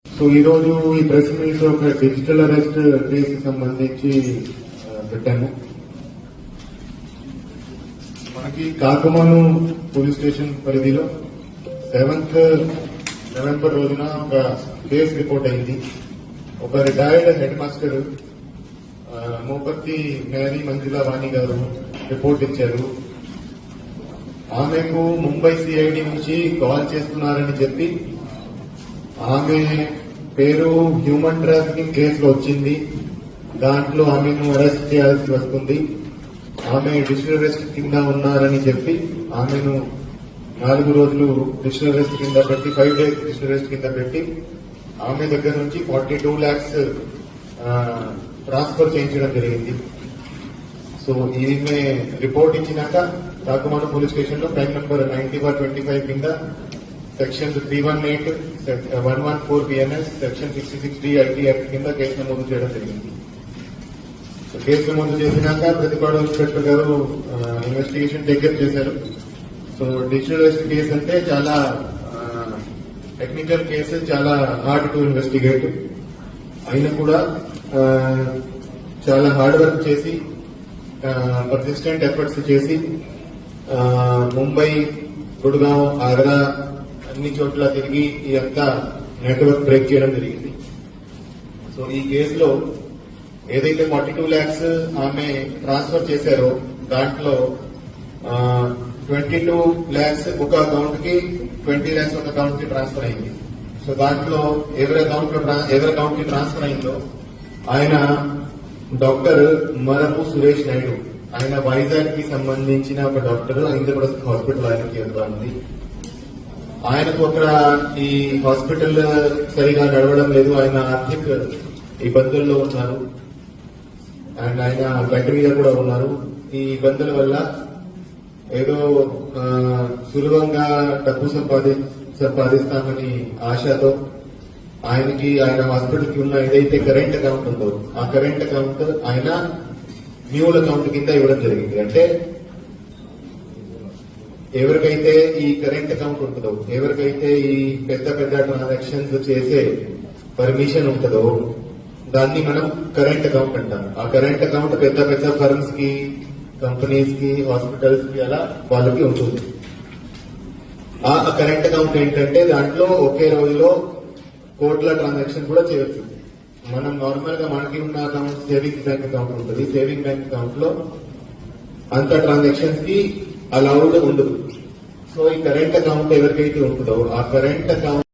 So ఈ రోజు ఈ ప్రెస్ మీట్ ఒక డిజిటల్ అరెస్ట్ కేసు సంబంధించి పెట్టాము. మనకి కాకుమాను పోలీస్ స్టేషన్ పరిధిలో 7th నవంబర్ రోజున ఒక కేసు రిపోర్ట్ అయింది. ఒక retired head master Moparthi Mary Manjula Vani గారు రిపోర్ట్ ఇచ్చారు. ఆమెకు ముంబై సిఐడి నుంచి కాల్ చేస్తున్నారని చెప్పి ఆమె పేరు హ్యూమన్ ట్రాఫికింగ్ కేసులో వచ్చింది. దాంట్లో ఆమెను అరెస్ట్ చేయాల్సి వస్తుంది. ఆమె డిజిటల్ అరెస్ట్ కింద ఉన్నారని చెప్పి ఆమెను 4 రోజులు డిజిటల్ అరెస్ట్ కింద పెట్టి 5 days డిజిటల్ అరెస్ట్ కింద పెట్టి ఆమె దగ్గర నుంచి 42 lakhs ట్రాన్స్ఫర్ చేయించడం జరిగింది. సో ఈమె రిపోర్ట్ ఇచ్చినాక కాకుమాను పోలీస్ స్టేషన్ లో క్రైమ్ నంబర్ 90/25 కింద sections 318, 114 BNS, section 66D IT act కింద కేసు నమోదు చేయడం జరిగింది. సో కేసు నమోదు చేసినాక ప్రతిపాడు ఇన్స్పెక్టర్ గారు ఇన్వెస్టిగేషన్ టేకప్ చేశారు. సో డిజిటల్ అరెస్ట్ కేసు అంటే చాలా టెక్నికల్ కేసు, చాలా హార్డ్ టు ఇన్వెస్టిగేట్. అయినా కూడా చాలా హార్డ్ వర్క్ చేసి పర్సిస్టెంట్ ఎఫర్ట్స్ చేసి ముంబై, గుడ్గావ్, ఆగ్రా అన్ని చోట్ల తిరిగి ఈ అంతా నెట్వర్క్ బ్రేక్ చేయడం జరిగింది. సో ఈ కేసులో ఏదైతే 42 lakhs ఆమె ట్రాన్స్ఫర్ చేశారో దాంట్లో 22 lakhs ఒక అకౌంట్ కి, 20 lakhs ఒక అకౌంట్ కి ట్రాన్స్ఫర్ అయింది. సో దాంట్లో ఎవరి అకౌంట్ కి ట్రాన్స్ఫర్ అయిందో ఆయన డాక్టర్ మరపు సురేష్ నాయుడు. ఆయన వైజాగ్ కి సంబంధించిన ఒక డాక్టర్. ఇంద్రప్రస్థ హాస్పిటల్ ఆయనకి ఉంది. ఆయనకు అక్కడ ఈ హాస్పిటల్ సరిగా నడవడం లేదు. ఆయన ఆర్థిక ఇబ్బందుల్లో ఉన్నారు అండ్ ఆయన బయట మీద కూడా ఉన్నారు. ఈ ఇబ్బందుల వల్ల ఏదో సులభంగా డబ్బు సంపాదిస్తామని ఆశతో ఆయన హాస్పిటల్ కి ఉన్న ఏదైతే కరెంట్ అకౌంట్ ఉందో ఆ కరెంట్ అకౌంట్ ఆయన మ్యూల్ అకౌంట్ కింద ఇవ్వడం జరిగింది. అంటే ఎవరికైతే ఈ కరెంట్ అకౌంట్ ఉంటుందో, ఎవరికైతే ఈ పెద్ద ట్రాన్సాక్షన్స్ చేసే పర్మిషన్ ఉంటుందో దాన్ని మనం కరెంట్ అకౌంట్ అంటాం. ఆ కరెంట్ అకౌంట్ పెద్ద ఫర్మ్స్ కి, కంపెనీస్ కి, హాస్పిటల్స్ కి అలా వాళ్ళకి ఉంటుంది. ఆ కరెంట్ అకౌంట్ ఏంటంటే దాంట్లో ఒకే రోజులో కోట్ల ట్రాన్సాక్షన్ కూడా చేయొచ్చు. మనం నార్మల్ గా మనకి ఉన్న అకౌంట్ సేవింగ్స్ బ్యాంక్ అకౌంట్ ఉంటుంది. సేవింగ్ బ్యాంక్ అకౌంట్ లో అంత ట్రాన్సాక్షన్స్ కి అలౌడ్ ఉండదు. సో ఈ కరెంట్ అకౌంట్ ఎవరికైతే ఉంటుందో ఆ కరెంట్ అకౌంట్